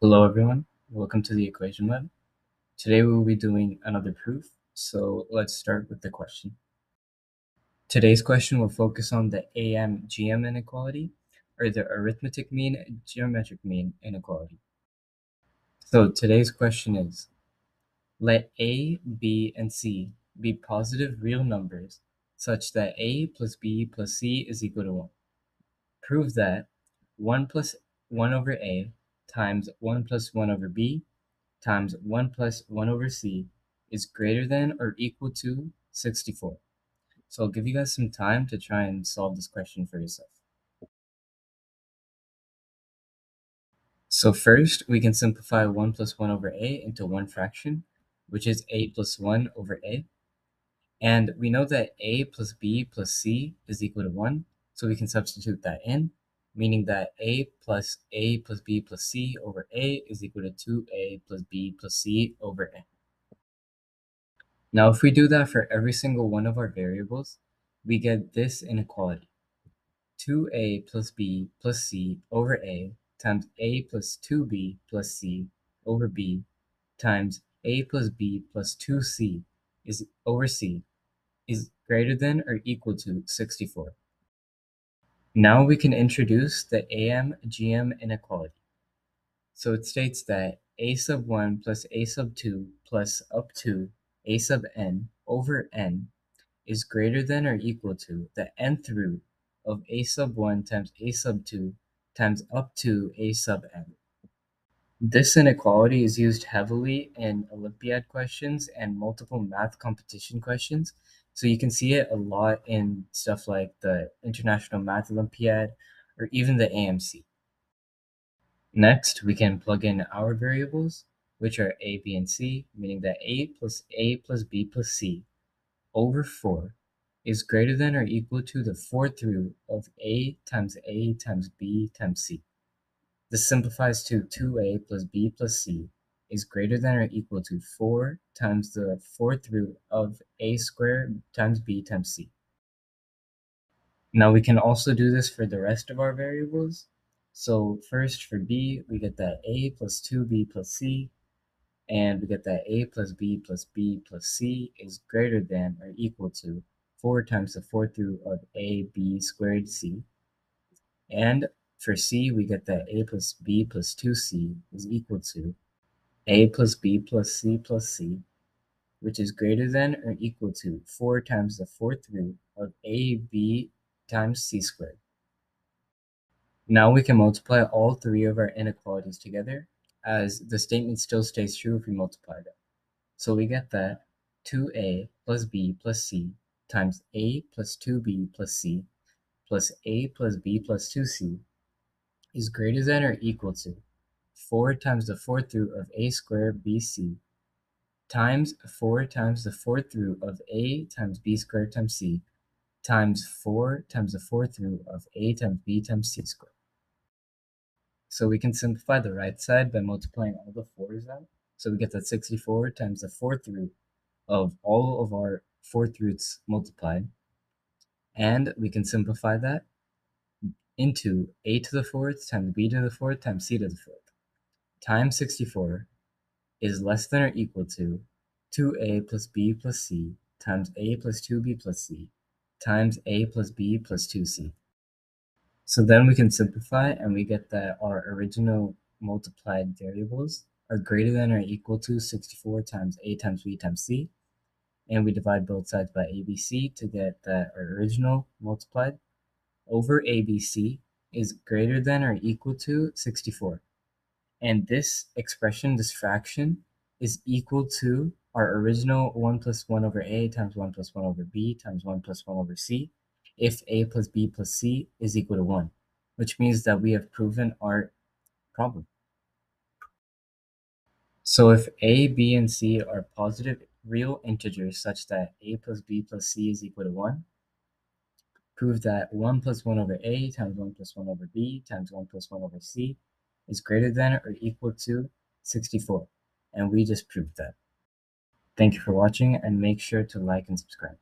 Hello everyone, welcome to the equation lab. Today we will be doing another proof, so let's start with the question. Today's question will focus on the AM-GM inequality, or the arithmetic mean geometric mean inequality. So today's question is, let A, B, and C be positive real numbers such that A plus B plus C is equal to 1. Prove that 1 plus 1 over A times 1 plus 1 over B times 1 plus 1 over c is greater than or equal to 64. So I'll give you guys some time to try and solve this question for yourself. So first, we can simplify 1 plus 1 over a into one fraction, which is a plus 1 over a. And we know that a plus b plus c is equal to 1, so we can substitute that in, meaning that a plus b plus c over a is equal to 2a plus b plus c over a. Now, if we do that for every single one of our variables, we get this inequality. 2a plus b plus c over a times a plus 2b plus c over b times a plus b plus 2c is over c is greater than or equal to 64. Now we can introduce the AM-GM inequality. So it states that a sub 1 plus a sub 2 plus up to a sub n over n is greater than or equal to the nth root of a sub 1 times a sub 2 times up to a sub n. This inequality is used heavily in Olympiad questions and multiple math competition questions. So you can see it a lot in stuff like the International Math Olympiad or even the AMC. Next, we can plug in our variables, which are a, b, and c, meaning that a plus b plus c over 4 is greater than or equal to the fourth root of a times b times c. This simplifies to 2a plus b plus c is greater than or equal to 4 times the fourth root of a squared times b times c. Now we can also do this for the rest of our variables. So first for b, we get that a plus 2b plus c, and we get that a plus b plus c is greater than or equal to 4 times the fourth root of ab squared c. And for c, we get that a plus b plus 2c is equal to a plus b plus c, which is greater than or equal to 4 times the fourth root of ab times c squared. Now we can multiply all three of our inequalities together, as the statement still stays true if we multiply them. So we get that 2a plus b plus c times a plus 2b plus c plus a plus b plus 2c is greater than or equal to 4 times the fourth root of a squared bc times 4 times the fourth root of a times b squared times c times 4 times the fourth root of a times b times c squared. So we can simplify the right side by multiplying all the 4's out. So we get that 64 times the fourth root of all of our fourth roots multiplied. And we can simplify that into a to the fourth times b to the fourth times c to the fourth times 64 is less than or equal to 2a plus b plus c times a plus 2b plus c times a plus b plus 2c. So then we can simplify and we get that our original multiplied variables are greater than or equal to 64 times a times b times c. And we divide both sides by ABC to get that our original multiplied over ABC is greater than or equal to 64. And this expression, this fraction, is equal to our original 1 plus 1 over a times 1 plus 1 over b times 1 plus 1 over c if a plus b plus c is equal to 1, which means that we have proven our problem. So if a, b, and c are positive real integers such that a plus b plus c is equal to 1, prove that 1 plus 1 over a times 1 plus 1 over b times 1 plus 1 over c is greater than or equal to 64. And we just proved that. Thank you for watching, and make sure to like and subscribe.